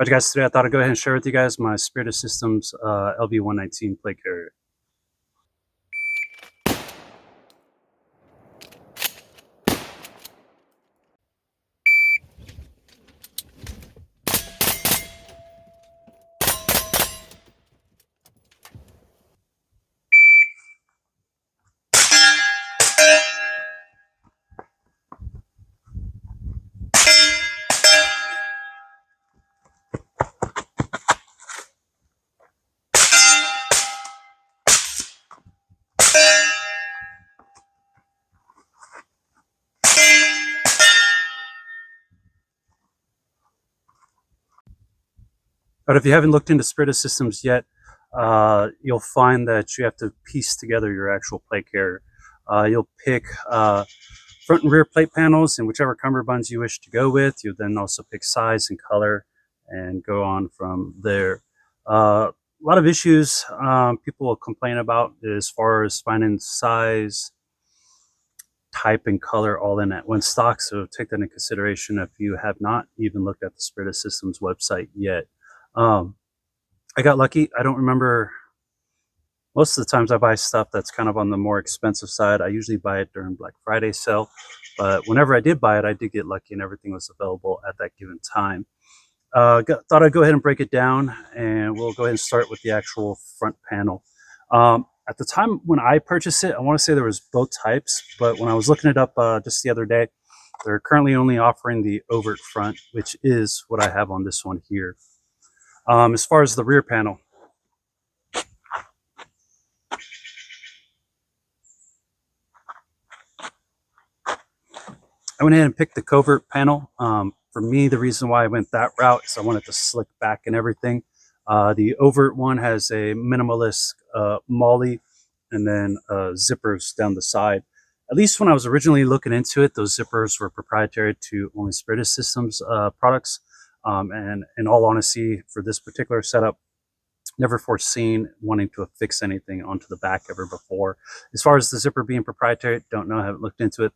All right, guys, today I thought I'd go ahead and share with you guys my Spiritus Systems LV119 plate carrier. But if you haven't looked into Spiritus Systems yet, you'll find that you have to piece together your actual plate carrier. You'll pick front and rear plate panels and whichever cummerbunds you wish to go with. You then also pick size and color and go on from there. A lot of issues people will complain about as far as finding size, type, and color all in at one stock. So take that into consideration if you have not even looked at the Spiritus Systems website yet. I got lucky. I don't remember. Most of the times I buy stuff that's kind of on the more expensive side. I usually buy it during Black Friday sale, but whenever I did buy it, I did get lucky and everything was available at that given time. Thought I'd go ahead and break it down, and we'll go ahead and start with the actual front panel. At the time when I purchased it, I want to say there was both types, but when I was looking it up just the other day, they're currently only offering the overt front, which is what I have on this one here. As far as the rear panel, I went ahead and picked the covert panel. For me, the reason why I went that route is I wanted to slick back and everything. The overt one has a minimalist MOLLE and then zippers down the side. At least when I was originally looking into it, those zippers were proprietary to only Spiritus Systems products. And in all honesty, for this particular setup, never foreseen wanting to affix anything onto the back ever before. As far as the zipper being proprietary, don't know, haven't looked into it.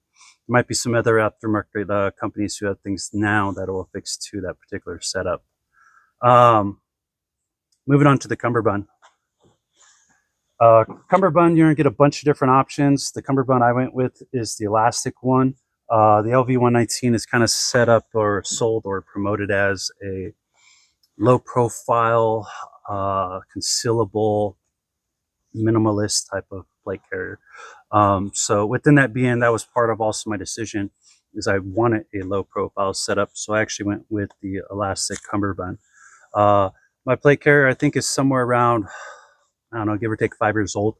There might be some other aftermarket companies who have things now that will affix to that particular setup. Moving on to the cummerbund. Cummerbund, you're gonna get a bunch of different options. The cummerbund I went with is the elastic one. The LV119 is kind of set up or sold or promoted as a low profile, concealable, minimalist type of plate carrier. So within that being, that was part of also my decision, is I wanted a low profile setup. So I actually went with the elastic cummerbund. My plate carrier, I think, is somewhere around, I don't know, give or take 5 years old.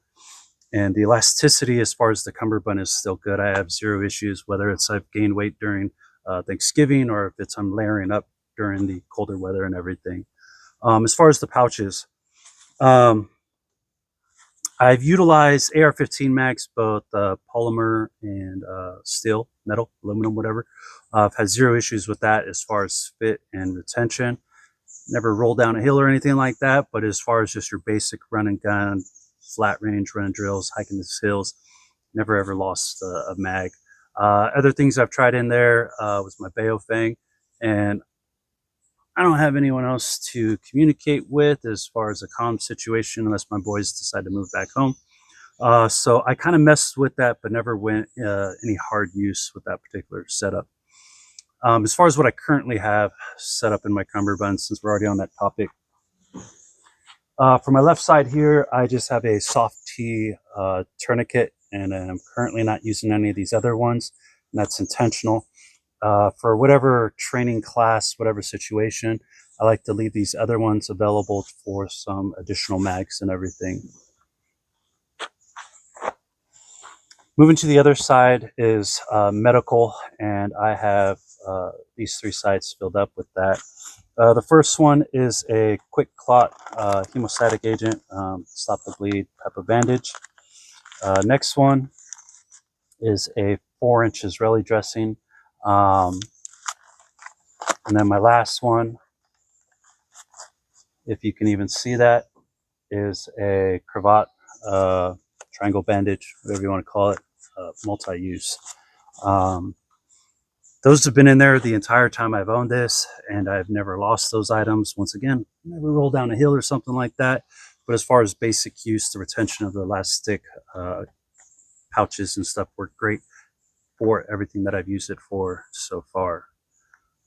And the elasticity as far as the cummerbund is still good. I have zero issues, whether it's I've gained weight during Thanksgiving or if it's I'm layering up during the colder weather and everything. As far as the pouches, I've utilized AR-15 mags, both polymer and steel, metal, aluminum, whatever. I've had zero issues with that as far as fit and retention. Never rolled down a hill or anything like that, but as far as just your basic run and gun, flat range run and drills, hiking the hills, never ever lost a mag. Other things I've tried in there was my Baofeng, and I don't have anyone else to communicate with as far as a comm situation unless my boys decide to move back home. So I kind of messed with that, but never went any hard use with that particular setup. As far as what I currently have set up in my cummerbund, since we're already on that topic, for my left side here, I just have a soft T tourniquet, and I'm currently not using any of these other ones, and that's intentional. For whatever training class, whatever situation, I like to leave these other ones available for some additional mags and everything. Moving to the other side is medical, and I have these 3 sides filled up with that. The first one is a quick clot hemostatic agent, stop the bleed type of bandage. Next one is a 4-inch Israeli dressing. And then my last one, if you can even see that, is a cravat triangle bandage, whatever you want to call it, multi-use. Those have been in there the entire time I've owned this, and I've never lost those items. Once again, never rolled down a hill or something like that. But as far as basic use, the retention of the elastic pouches and stuff work great for everything that I've used it for so far.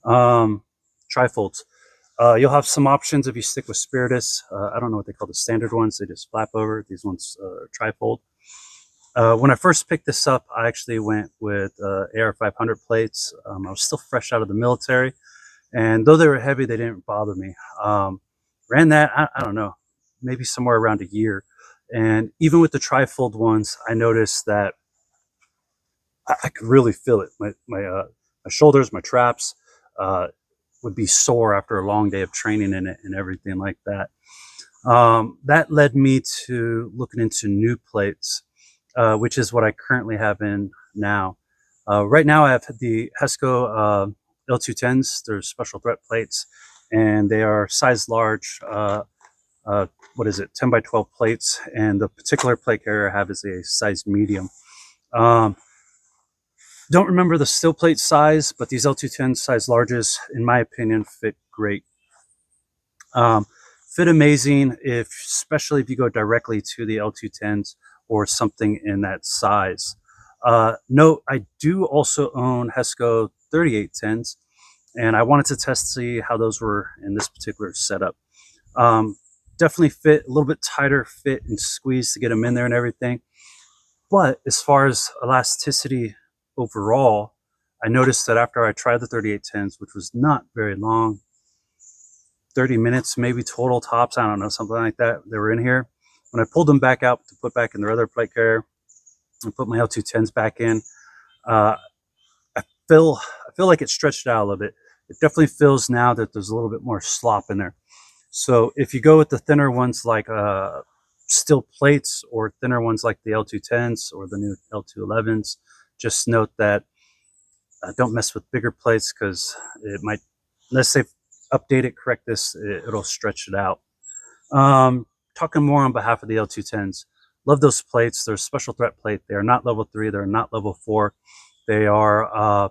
Trifolds. You'll have some options if you stick with Spiritus. I don't know what they call the standard ones. They just flap over. These ones are trifold. When I first picked this up, I actually went with AR500 plates. I was still fresh out of the military, and though they were heavy, they didn't bother me. Ran that, I don't know, maybe somewhere around a year. And even with the trifold ones, I noticed that I could really feel it. My shoulders, my traps would be sore after a long day of training in it and everything like that. That led me to looking into new plates, which is what I currently have in now. Right now I have the Hesco L210s. They're special threat plates, and they are size large. What is it, 10 by 12 plates, and the particular plate carrier I have is a size medium. Don't remember the steel plate size, but these L210 size larges, in my opinion, fit great. Fit amazing, especially if you go directly to the L210s or something in that size. Note, I do also own Hesco 3810s, and I wanted to test to see how those were in this particular setup. Definitely fit a little bit tighter fit and squeeze to get them in there and everything. But as far as elasticity overall, I noticed that after I tried the 3810s, which was not very long, 30 minutes maybe total tops, I don't know, something like that, they were in here. When I pulled them back out to put back in their other plate carrier and put my L210s back in, I feel like it stretched out a little bit. It definitely feels now that there's a little bit more slop in there. So if you go with the thinner ones like steel plates, or thinner ones like the L210s or the new L211s, just note that don't mess with bigger plates, because it might, unless they update it, correct this, it'll stretch it out. Talking more on behalf of the L210s, love those plates. They're a special threat plate. They are not level 3. They're not level 4. They are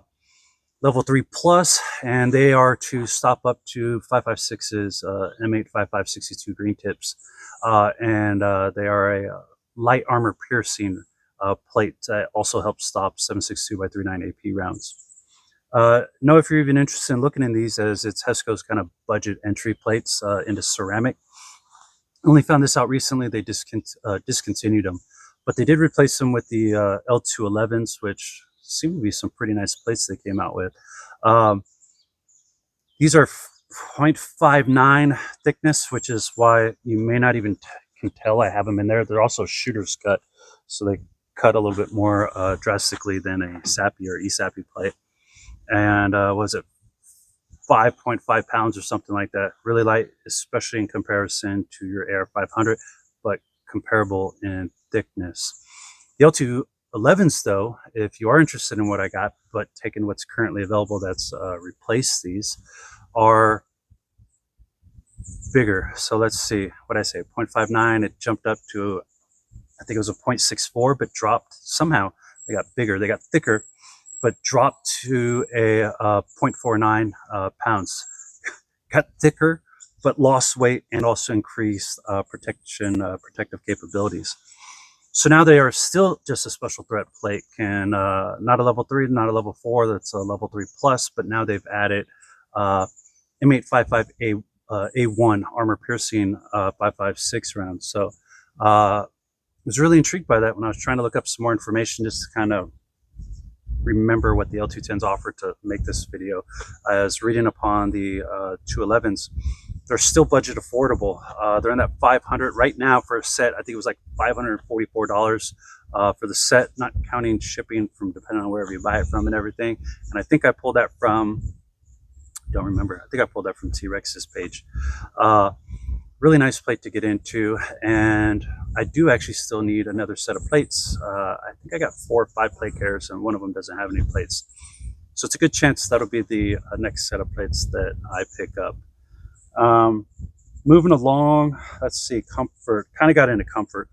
level 3 plus, and they are to stop up to 5.56's M8 5562 green tips, and they are a light armor piercing plate that also helps stop 7.62 by 3.9 AP rounds. Know if you're even interested in looking in these, as it's Hesco's kind of budget entry plates into ceramic. Only found this out recently. They discontinued them, but they did replace them with the L211s, which seem to be some pretty nice plates they came out with. These are 0.59 thickness, which is why you may not even can tell I have them in there. They're also shooter's cut, so they cut a little bit more drastically than a SAPI or ESAPI plate. And was it 5.5 pounds or something like that? Really light, especially in comparison to your AR500, but comparable in thickness. The L211s, though, if you are interested in what I got, but taking what's currently available that's replaced these, are bigger. So let's see, what I say, 0.59, it jumped up to, I think it was a 0.64, but dropped somehow. They got bigger, they got thicker, but dropped to a 0.49 pounds. Got thicker, but lost weight and also increased protective capabilities. So now they are still just a special threat plate, and not a level 3, not a level 4, that's a level 3 plus, but now they've added M855A A1 armor piercing 5.56 rounds. So I was really intrigued by that when I was trying to look up some more information, just to kind of remember what the L210s offered to make this video. I was reading upon the 211s. They're still budget affordable. They're in that 500 right now for a set. I think it was like $544 for the set, not counting shipping from depending on wherever you buy it from and everything. And I think I pulled that from, don't remember, I think I pulled that from T-Rex's page. Really nice plate to get into, and I do actually still need another set of plates. I think I got 4 or 5 plate carriers, and one of them doesn't have any plates. So it's a good chance that'll be the next set of plates that I pick up. Moving along, let's see, comfort, kind of got into comfort.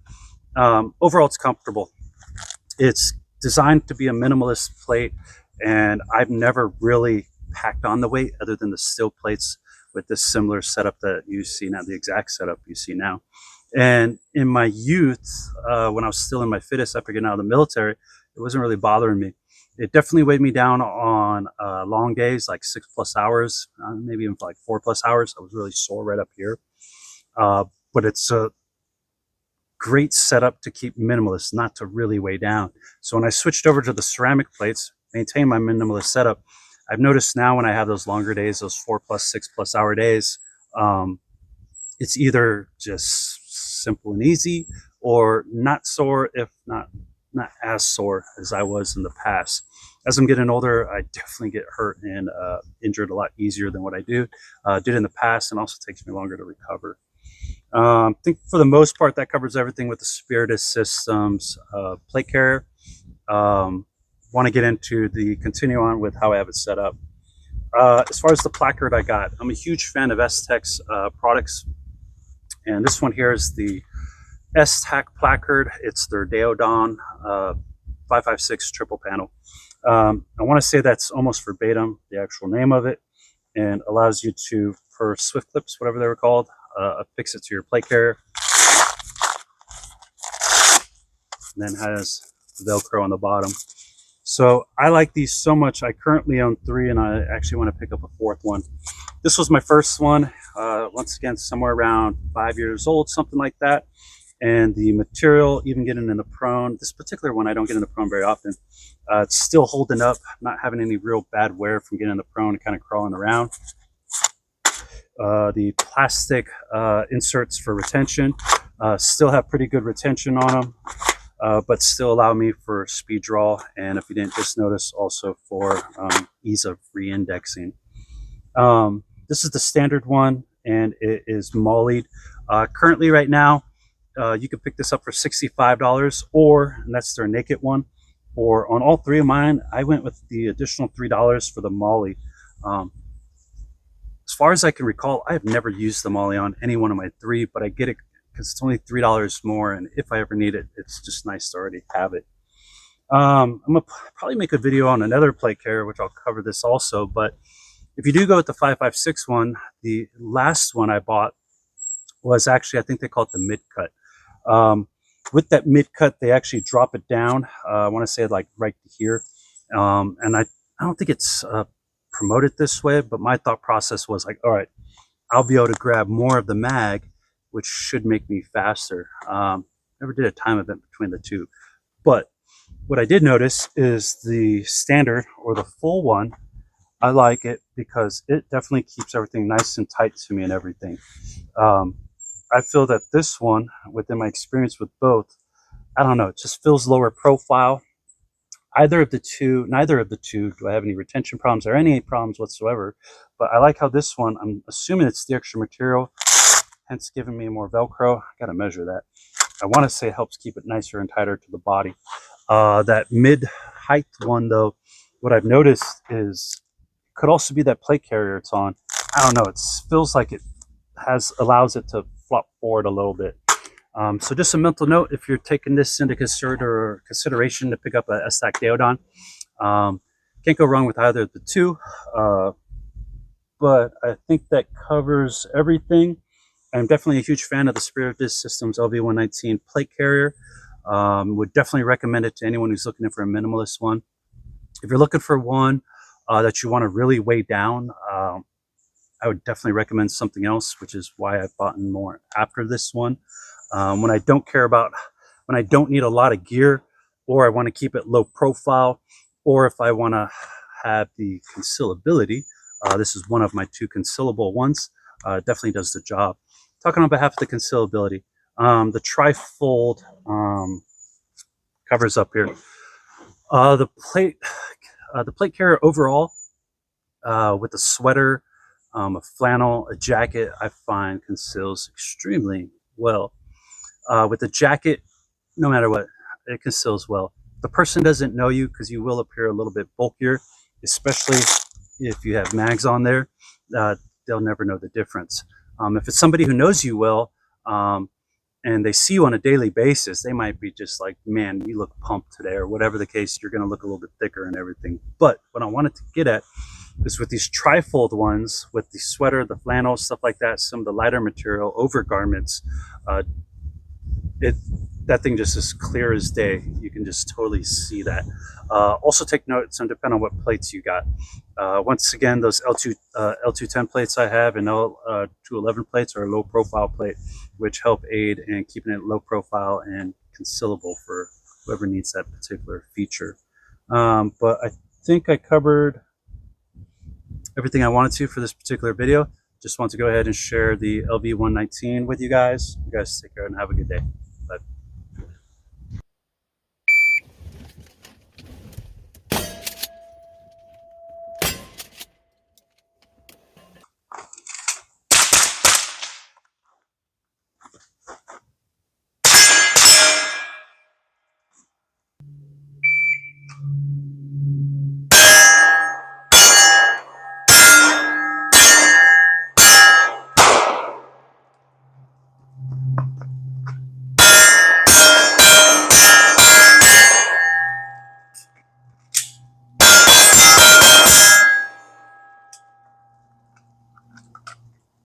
Overall, it's comfortable. It's designed to be a minimalist plate, and I've never really packed on the weight other than the steel plates with this similar setup that you see now, the exact setup you see now. And in my youth, when I was still in my fittest after getting out of the military, it wasn't really bothering me. It definitely weighed me down on long days, like 6+ hours, maybe even like 4+ hours. I was really sore right up here. But it's a great setup to keep minimalist, not to really weigh down. So when I switched over to the ceramic plates, maintain my minimalist setup, I've noticed now when I have those longer days, those 4+, 6+ hour days, it's either just simple and easy or not sore, if not as sore as I was in the past. As I'm getting older, I definitely get hurt and injured a lot easier than what I did in the past, and also takes me longer to recover. I think for the most part that covers everything with the Spiritus Systems plate carrier. Want to get into continue on with how I have it set up. As far as the placard I got, I'm a huge fan of Esstac's products, and this one here is the Esstac placard. It's their Daodon 556 triple panel. I want to say that's almost verbatim the actual name of it, and allows you to, per Swift clips, whatever they were called, affix it to your plate carrier, and then has Velcro on the bottom. So I like these so much. I currently own 3, and I actually want to pick up a 4th one. This was my first one, once again, somewhere around 5 years old, something like that. And the material, even getting in the prone, this particular one I don't get in the prone very often, it's still holding up, not having any real bad wear from getting in the prone and kind of crawling around. The plastic inserts for retention still have pretty good retention on them, but still allow me for speed draw, and if you didn't just notice, also for ease of re-indexing. This is the standard one, and it is mollied. Currently right now, you can pick this up for $65, and that's their naked one. Or on all 3 of mine, I went with the additional $3 for the molly. As far as I can recall, I have never used the molly on any one of my 3, but I get it because it's only $3 more, and if I ever need it, it's just nice to already have it. I'm gonna probably make a video on another plate carrier, which I'll cover this also, but if you do go with the 556 one, the last one I bought was actually, I think they call it the mid-cut. With that mid-cut, they actually drop it down. I want to say like right here. And I don't think it's promoted this way, but my thought process was like, all right, I'll be able to grab more of the mag, which should make me faster. Never did a time event between the two. But what I did notice is the standard, or the full one, I like it because it definitely keeps everything nice and tight to me and everything. I feel that this one, within my experience with both, I don't know, it just feels lower profile. Neither of the two do I have any retention problems or any problems whatsoever. But I like how this one, I'm assuming it's the extra material, hence giving me more Velcro. I gotta measure that. I want to say it helps keep it nicer and tighter to the body. That mid-height one, though, what I've noticed is it could also be that plate carrier it's on. I don't know, it feels like it allows it to flop forward a little bit. So just a mental note, if you're taking this into consideration to pick up a Esstac Daodon, can't go wrong with either of the two. But I think that covers everything. I'm definitely a huge fan of the Spiritus Systems LV119 plate carrier. Would definitely recommend it to anyone who's looking for a minimalist one. If you're looking for one that you want to really weigh down, I would definitely recommend something else, which is why I've bought more after this one. When I don't need a lot of gear, or I want to keep it low profile, or if I want to have the concealability, this is one of my 2 concealable ones. Definitely does the job. Talking on behalf of the concealability, the trifold covers up here. The plate carrier overall, with a sweater, a flannel, a jacket, I find conceals extremely well. With the jacket, no matter what, it conceals well. The person doesn't know you, because you will appear a little bit bulkier, especially if you have mags on there. They'll never know the difference. If it's somebody who knows you well, and they see you on a daily basis, they might be just like, man, you look pumped today, or whatever the case, you're going to look a little bit thicker and everything. But what I wanted to get at is with these trifold ones, with the sweater, the flannel, stuff like that, some of the lighter material over garments, that thing just is clear as day. You can just totally see that. Also take note, so depending on what plates you got. Once again, those L210 plates I have and L211 plates are a low profile plate, which help aid in keeping it low profile and concealable for whoever needs that particular feature. But I think I covered everything I wanted to for this particular video. Just want to go ahead and share the LV119 with you guys. You guys take care and have a good day.